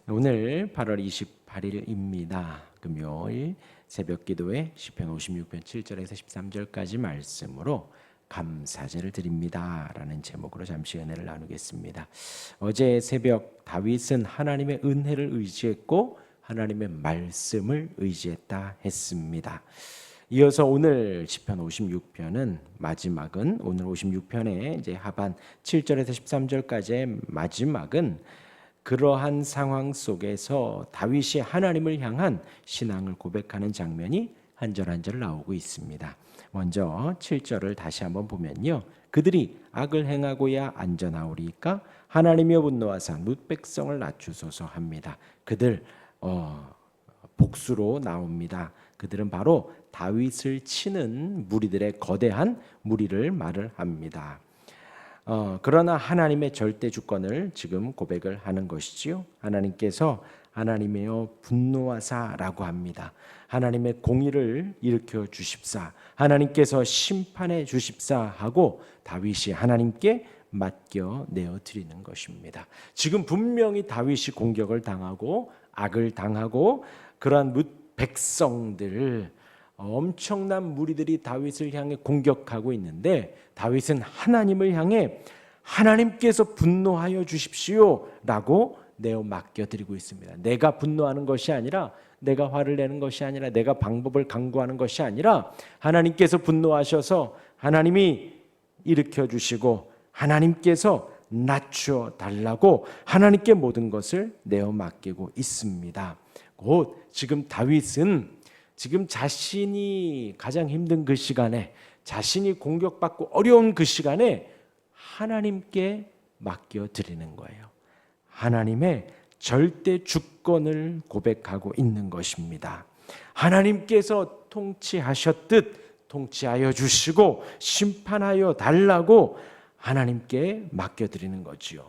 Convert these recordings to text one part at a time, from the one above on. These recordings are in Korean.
오늘 8월 28일입니다. 금요일 새벽 기도회 시편 56편 7절에서 13절까지 말씀으로 감사제를 드립니다 라는 제목으로 잠시 은혜를 나누겠습니다. 어제 새벽 다윗은 하나님의 은혜를 의지했고 하나님의 말씀을 의지했다 했습니다. 이어서 오늘 시편 56편은 마지막은 오늘 56편의 이제 하반 7절에서 13절까지의 마지막은 그러한 상황 속에서 다윗이 하나님을 향한 신앙을 고백하는 장면이 한 절 한 절 나오고 있습니다. 먼저 7절을 다시 한번 보면요. 그들이 악을 행하고야 안전하오리까 하나님이여 분노하사 뭇 백성을 낮추소서 합니다. 그들 복수로 나옵니다. 그들은 바로 다윗을 치는 무리들의 거대한 무리를 말을 합니다. 그러나 하나님의 절대 주권을 지금 고백을 하는 것이지요. 하나님께서 하나님이여 분노하사라고 합니다. 하나님의 공의를 일으켜 주십사, 하나님께서 심판해 주십사 하고 다윗이 하나님께 맡겨 내어 드리는 것입니다. 지금 분명히 다윗이 공격을 당하고 악을 당하고 그러한 백성들 엄청난 무리들이 다윗을 향해 공격하고 있는데 다윗은 하나님을 향해 하나님께서 분노하여 주십시오 라고 내어 맡겨드리고 있습니다. 내가 분노하는 것이 아니라 내가 화를 내는 것이 아니라 내가 방법을 강구하는 것이 아니라 하나님께서 분노하셔서 하나님이 일으켜 주시고 하나님께서 낮추어 달라고 하나님께 모든 것을 내어 맡기고 있습니다. 곧 지금 다윗은 지금 자신이 가장 힘든 그 시간에 자신이 공격받고 어려운 그 시간에 하나님께 맡겨드리는 거예요. 하나님의 절대 주권을 고백하고 있는 것입니다. 하나님께서 통치하셨듯 통치하여 주시고 심판하여 달라고 하나님께 맡겨드리는 거지요.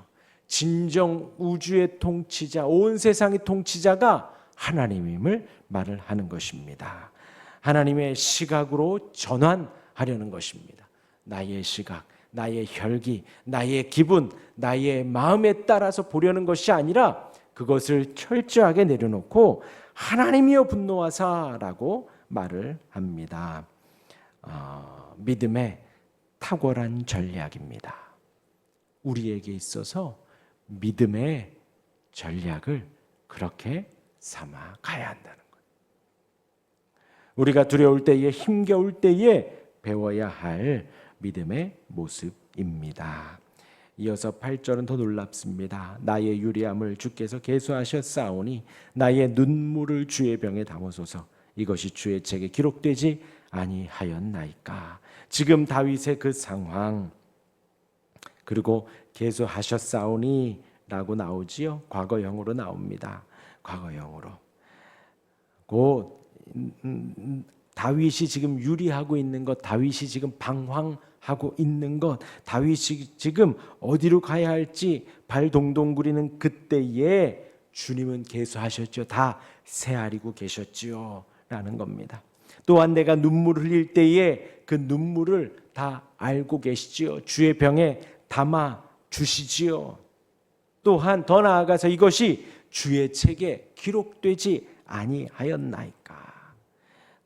진정 우주의 통치자, 온 세상의 통치자가 하나님임을 말을 하는 것입니다. 하나님의 시각으로 전환하려는 것입니다. 나의 시각, 나의 혈기, 나의 기분, 나의 마음에 따라서 보려는 것이 아니라 그것을 철저하게 내려놓고 하나님이여 분노하사라고 말을 합니다. 믿음의 탁월한 전략입니다. 우리에게 있어서 믿음의 전략을 그렇게 삼아 가야 한다는 것. 우리가 두려울 때에 힘겨울 때에 배워야 할 믿음의 모습입니다. 이어서 8절은 더 놀랍습니다. 나의 유리함을 주께서 계수하셨사오니 나의 눈물을 주의 병에 담으소서. 이것이 주의 책에 기록되지 아니하였나이까. 지금 다윗의 그 상황 그리고 계수하셨사오니 라고 나오지요. 과거형으로 나옵니다. 과거형으로. 곧 다윗이 지금 유리하고 있는 것, 다윗이 지금 방황하고 있는 것, 다윗이 지금 어디로 가야 할지 발 동동 구리는 그때에 주님은 계수하셨죠. 다 헤아리고 계셨지요 라는 겁니다. 또한 내가 눈물을 흘릴 때에 그 눈물을 다 알고 계시지요. 주의 병에 담아 주시지요. 또한 더 나아가서 이것이 주의 책에 기록되지 아니하였나이까.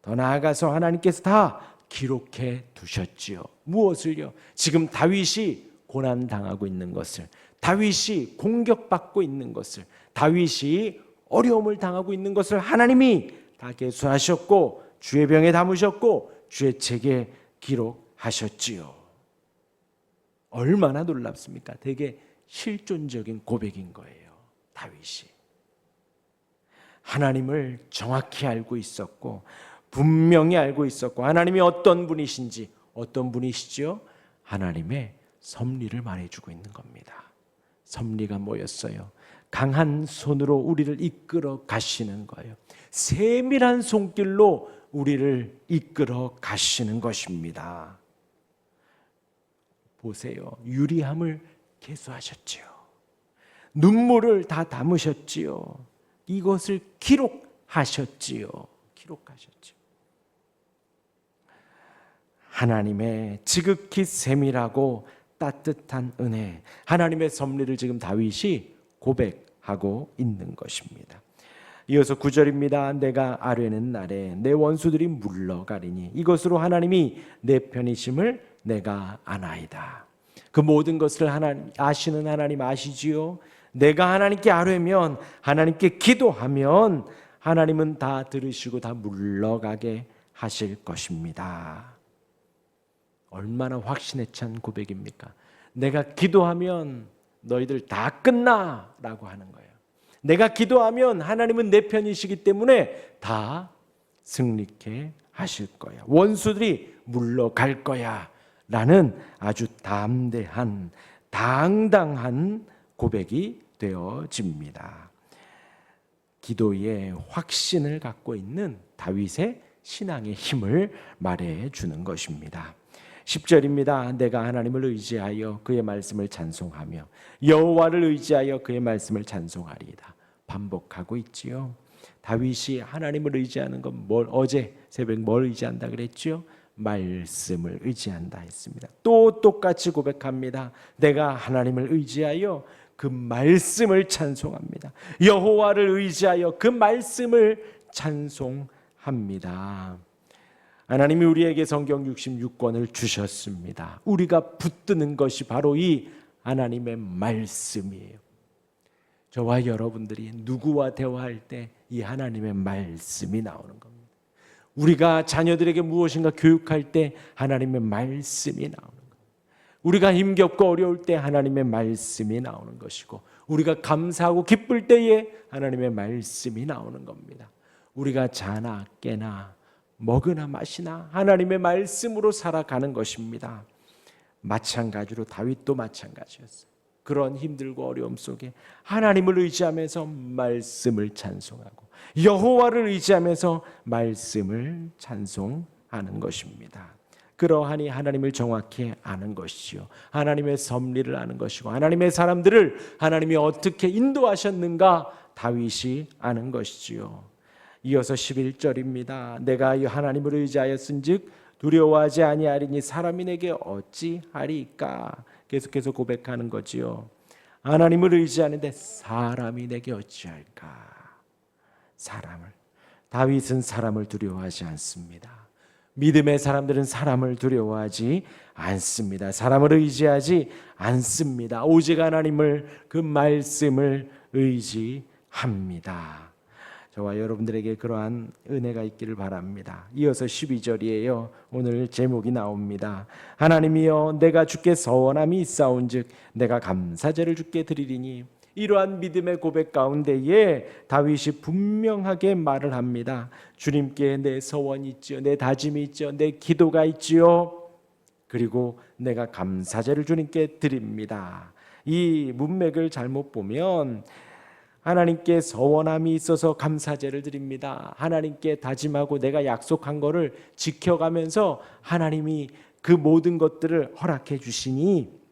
더 나아가서 하나님께서 다 기록해 두셨지요. 무엇을요? 지금 다윗이 고난당하고 있는 것을, 다윗이 공격받고 있는 것을, 다윗이 어려움을 당하고 있는 것을 하나님이 다 계수하셨고 주의 병에 담으셨고 주의 책에 기록하셨지요. 얼마나 놀랍습니까? 되게 실존적인 고백인 거예요. 다윗이 하나님을 정확히 알고 있었고 분명히 알고 있었고 하나님이 어떤 분이신지 어떤 분이시죠? 하나님의 섭리를 말해주고 있는 겁니다. 섭리가 뭐였어요? 강한 손으로 우리를 이끌어 가시는 거예요. 세밀한 손길로 우리를 이끌어 가시는 것입니다. 보세요. 유리함을 계수하셨지요. 눈물을 다 담으셨지요. 이것을 기록하셨지요. 기록하셨지요. 하나님의 지극히 세밀하고 따뜻한 은혜, 하나님의 섭리를 지금 다윗이 하고 있는 것입니다. 이어서 9절입니다. 내가 아뢰는 날에 내 원수들이 물러가리니 이것으로 하나님이 내 편이심을 내가 아나이다. 그 모든 것을 아시는 하나님 아시지요? 내가 하나님께 아뢰면, 하나님께 기도하면 하나님은 다 들으시고 다 물러가게 하실 것입니다. 얼마나 확신에 찬 고백입니까? 내가 기도하면 너희들 다 끝나 라고 하는 거예요. 내가 기도하면 하나님은 내 편이시기 때문에 다 승리케 하실 거야. 원수들이 물러갈 거야 라는 아주 담대한, 당당한 고백이 되어집니다. 기도의 확신을 갖고 있는 다윗의 신앙의 힘을 말해 주는 것입니다. 10절입니다. 내가 하나님을 의지하여 그의 말씀을 찬송하며 여호와를 의지하여 그의 말씀을 찬송하리이다. 반복하고 있지요. 다윗이 하나님을 의지하는 건 어제 새벽 뭘 의지한다 그랬죠? 말씀을 의지한다 했습니다. 또 똑같이 고백합니다. 내가 하나님을 의지하여 그 말씀을 찬송합니다. 여호와를 의지하여 그 말씀을 찬송합니다. 하나님이 우리에게 성경 66권을 주셨습니다. 우리가 붙드는 것이 바로 이 하나님의 말씀이에요. 저와 여러분들이 누구와 대화할 때 이 하나님의 말씀이 나오는 겁니다. 우리가 자녀들에게 무엇인가 교육할 때 하나님의 말씀이 나오는 겁니다. 우리가 힘겹고 어려울 때 하나님의 말씀이 나오는 것이고, 우리가 감사하고 기쁠 때에 하나님의 말씀이 나오는 겁니다. 우리가 자나 깨나 먹으나 마시나 하나님의 말씀으로 살아가는 것입니다. 마찬가지로 다윗도 마찬가지였어요. 그런 힘들고 어려움 속에 하나님을 의지하면서 말씀을 찬송하고 여호와를 의지하면서 말씀을 찬송하는 것입니다. 그러하니 하나님을 정확히 아는 것이요, 하나님의 섭리를 아는 것이고, 하나님의 사람들을 하나님이 어떻게 인도하셨는가 다윗이 아는 것이지요. 이어서 11절입니다. 내가 하나님을 의지하였은즉 두려워하지 아니하리니 사람이 내게 어찌하리까. 계속해서 고백하는 거지요. 하나님을 의지하는데 사람이 내게 어찌할까. 다윗은 사람을 두려워하지 않습니다. 믿음의 사람들은 사람을 두려워하지 않습니다. 사람을 의지하지 않습니다. 오직 하나님을, 그 말씀을 의지합니다. 저와 여러분들에게 그러한 은혜가 있기를 바랍니다. 이어서 12절이에요. 오늘 제목이 나옵니다. 하나님이여 내가 주께 서원함이 있사온즉 내가 감사제를 주께 드리리니. 이러한 믿음의 고백 가운데에 다윗이 분명하게 말을 합니다. 주님께 내 서원이 있지요, 내 다짐이 있지요, 내 기도가 있지요. 그리고 내가 감사제를 주님께 드립니다. 이 문맥을 잘못 보면 하나님께 서원함이 있어서 감사제를 드립니다. 하나님께 다짐하고 내가 약속한 것을 지켜가면서 하나님이 그 모든 것들을 허락해 주시니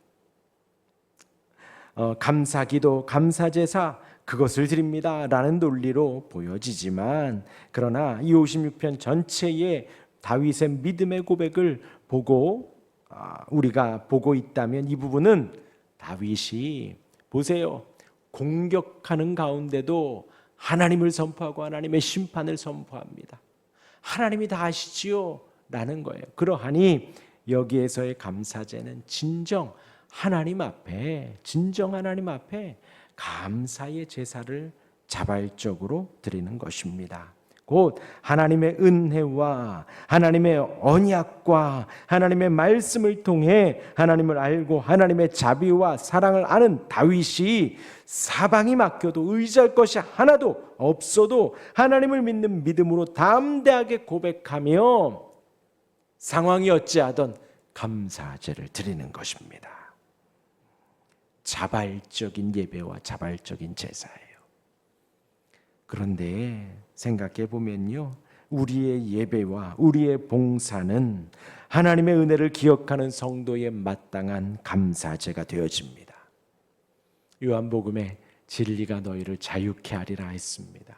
감사기도, 감사제사 그것을 드립니다 라는 논리로 보여지지만, 그러나 이 56편 전체의 다윗의 믿음의 고백을 보고 우리가 보고 있다면 이 부분은 다윗이 보세요, 공격하는 가운데도 하나님을 선포하고 하나님의 심판을 선포합니다. 하나님이 다 아시지요 라는 거예요. 그러하니 여기에서의 감사제는 진정 하나님 앞에 감사의 제사를 자발적으로 드리는 것입니다. 곧 하나님의 은혜와 하나님의 언약과 하나님의 말씀을 통해 하나님을 알고 하나님의 자비와 사랑을 아는 다윗이 사방이 막혀도 의지할 것이 하나도 없어도 하나님을 믿는 믿음으로 담대하게 고백하며 상황이 어찌하던 감사제를 드리는 것입니다. 자발적인 예배와 자발적인 제사예요. 그런데 생각해 보면요, 우리의 예배와 우리의 봉사는 하나님의 은혜를 기억하는 성도의 마땅한 감사제가 되어집니다. 요한복음에 진리가 너희를 자유케 하리라 했습니다.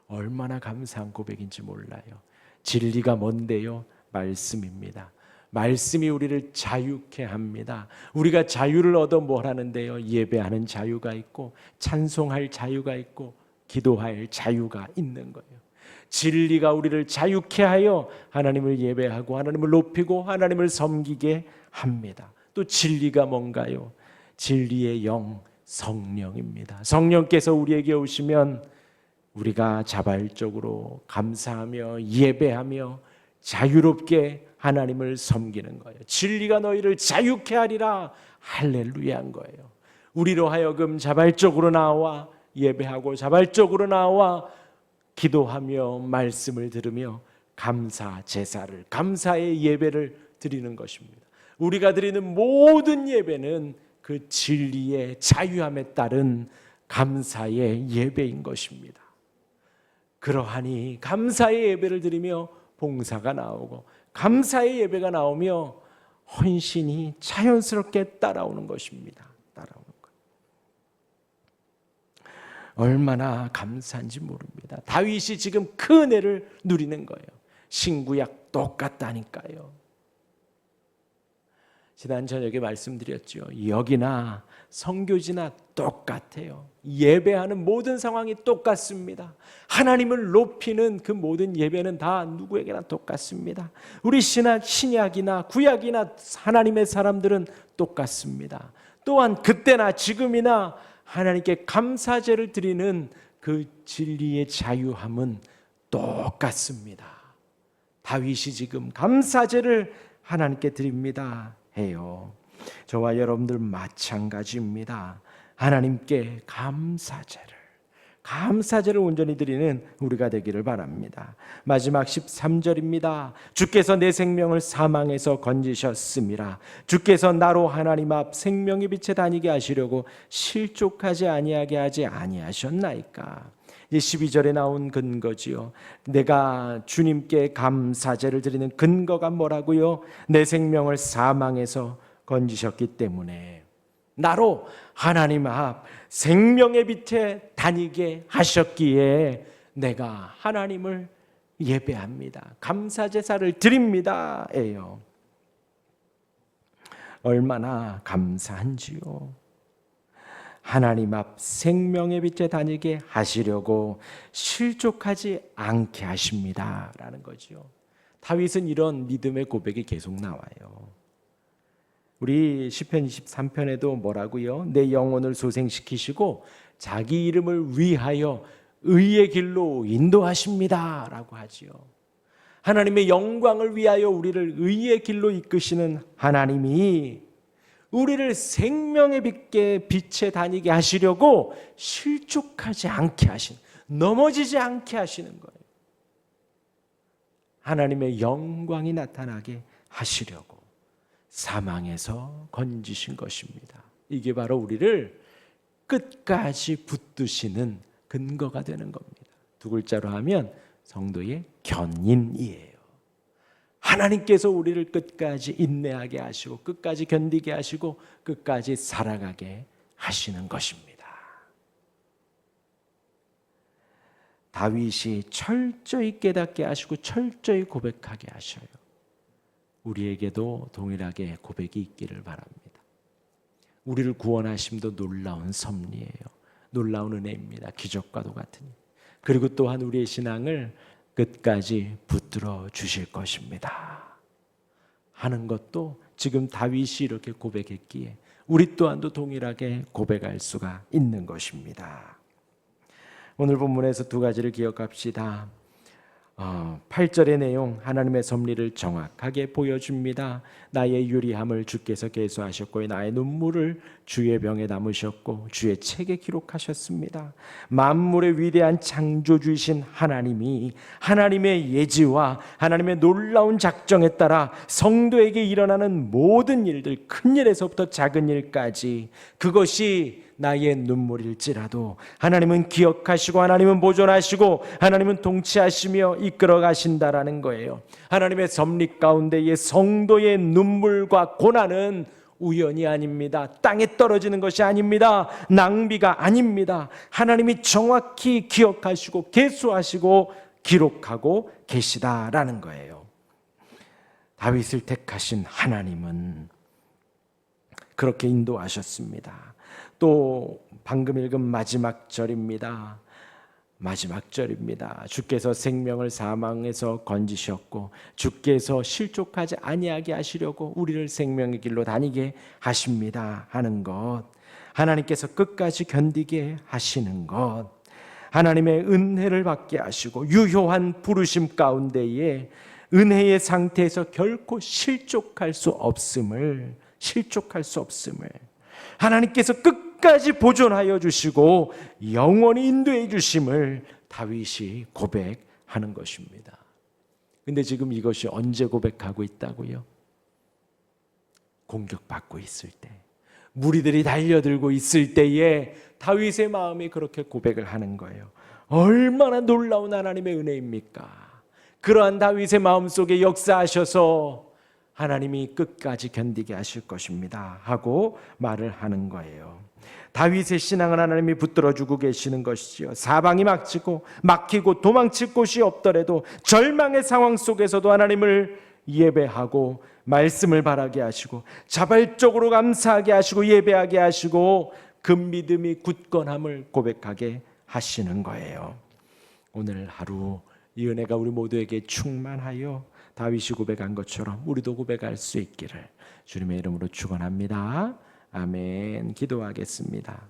얼마나 감사한 고백인지 몰라요. 진리가 뭔데요? 말씀입니다. 말씀이 우리를 자유케 합니다. 우리가 자유를 얻어 뭘 하는데요? 예배하는 자유가 있고 찬송할 자유가 있고 기도할 자유가 있는 거예요. 진리가 우리를 자유케 하여 하나님을 예배하고 하나님을 높이고 하나님을 섬기게 합니다. 또 진리가 뭔가요? 진리의 영 성령입니다. 성령께서 우리에게 오시면 우리가 자발적으로 감사하며 예배하며 자유롭게 하나님을 섬기는 거예요. 진리가 너희를 자유케 하리라. 할렐루야인 거예요. 우리로 하여금 자발적으로 나와 예배하고 자발적으로 나와 기도하며 말씀을 들으며 감사 제사를, 감사의 예배를 드리는 것입니다. 우리가 드리는 모든 예배는 그 진리의 자유함에 따른 감사의 예배인 것입니다. 그러하니 감사의 예배를 드리며 봉사가 나오고 감사의 예배가 나오며 헌신이 자연스럽게 따라오는 것입니다. 따라오는 것. 얼마나 감사한지 모릅니다. 다윗이 지금 그 은혜를 누리는 거예요. 신구약 똑같다니까요. 지난 저녁에 말씀드렸죠. 여기나 선교지나 똑같아요. 예배하는 모든 상황이 똑같습니다. 하나님을 높이는 그 모든 예배는 다 누구에게나 똑같습니다. 우리 신약이나 구약이나 하나님의 사람들은 똑같습니다. 또한 그때나 지금이나 하나님께 감사제를 드리는 그 진리의 자유함은 똑같습니다. 다윗이 지금 감사제를 하나님께 드립니다 해요. 저와 여러분들 마찬가지입니다. 하나님께 감사제를 온전히 드리는 우리가 되기를 바랍니다. 마지막 13절입니다. 주께서 내 생명을 사망에서 건지셨음이라. 주께서 나로 하나님 앞 생명의 빛에 다니게 하시려고 실족하지 아니하게 하지 아니하셨나이까. 12절에 나온 근거지요. 내가 주님께 감사제를 드리는 근거가 뭐라고요? 내 생명을 사망에서 건지셨기 때문에 나로 하나님 앞 생명의 빛에 다니게 하셨기에 내가 하나님을 예배합니다. 감사제사를 드립니다. 에요. 얼마나 감사한지요. 하나님 앞 생명의 빛에 다니게 하시려고 실족하지 않게 하십니다 라는 거죠. 다윗은 이런 믿음의 고백이 계속 나와요. 우리 시편 23편에도 뭐라고요? 내 영혼을 소생시키시고 자기 이름을 위하여 의의 길로 인도하십니다 라고 하지요. 하나님의 영광을 위하여 우리를 의의 길로 이끄시는 하나님이 우리를 생명의 빛에 다니게 하시려고 실족하지 않게 하시는, 넘어지지 않게 하시는 거예요. 하나님의 영광이 나타나게 하시려고 사망에서 건지신 것입니다. 이게 바로 우리를 끝까지 붙드시는 근거가 되는 겁니다. 두 글자로 하면 성도의 견인이에요. 하나님께서 우리를 끝까지 인내하게 하시고 끝까지 견디게 하시고 끝까지 살아가게 하시는 것입니다. 다윗이 철저히 깨닫게 하시고 철저히 고백하게 하셔요. 우리에게도 동일하게 고백이 있기를 바랍니다. 우리를 구원하심도 놀라운 섭리예요. 놀라운 은혜입니다. 기적과도 같으니. 그리고 또한 우리의 신앙을 끝까지 붙들어 주실 것입니다 하는 것도 지금 다윗이 이렇게 고백했기에 우리 또한도 동일하게 고백할 수가 있는 것입니다. 오늘 본문에서 두 가지를 기억합시다. 8절의 내용, 하나님의 섭리를 정확하게 보여줍니다. 나의 유리함을 주께서 계수하셨고 나의 눈물을 주의 병에 담으셨고 주의 책에 기록하셨습니다. 만물의 위대한 창조주이신 하나님이 하나님의 예지와 하나님의 놀라운 작정에 따라 성도에게 일어나는 모든 일들, 큰 일에서부터 작은 일까지 그것이 나의 눈물일지라도 하나님은 기억하시고 하나님은 보존하시고 하나님은 통치하시며 이끌어 가신다라는 거예요. 하나님의 섭리 가운데의 성도의 눈물과 고난은 우연이 아닙니다. 땅에 떨어지는 것이 아닙니다. 낭비가 아닙니다. 하나님이 정확히 기억하시고 계수하시고 기록하고 계시다라는 거예요. 다윗을 택하신 하나님은 그렇게 인도하셨습니다. 또 방금 읽은 마지막 절입니다. 마지막 절입니다. 주께서 생명을 사망에서 건지셨고 주께서 실족하지 아니하게 하시려고 우리를 생명의 길로 다니게 하십니다 하는 것, 하나님께서 끝까지 견디게 하시는 것, 하나님의 은혜를 받게 하시고 유효한 부르심 가운데에 은혜의 상태에서 결코 실족할 수 없음을 하나님께서 끝까지 보존하여 주시고 영원히 인도해 주심을 다윗이 고백하는 것입니다. 근데 지금 이것이 언제 고백하고 있다고요? 공격받고 있을 때, 무리들이 달려들고 있을 때에 다윗의 마음이 그렇게 고백을 하는 거예요. 얼마나 놀라운 하나님의 은혜입니까? 그러한 다윗의 마음속에 역사하셔서 하나님이 끝까지 견디게 하실 것입니다 하고 말을 하는 거예요. 다윗의 신앙을 하나님이 붙들어주고 계시는 것이지요. 사방이 막히고 도망칠 곳이 없더라도 절망의 상황 속에서도 하나님을 예배하고 말씀을 바라게 하시고 자발적으로 감사하게 하시고 예배하게 하시고 그 믿음이 굳건함을 고백하게 하시는 거예요. 오늘 하루 이 은혜가 우리 모두에게 충만하여 다윗이 고백한 것처럼 우리도 고백할 수 있기를 주님의 이름으로 축원합니다. 아멘. 기도하겠습니다.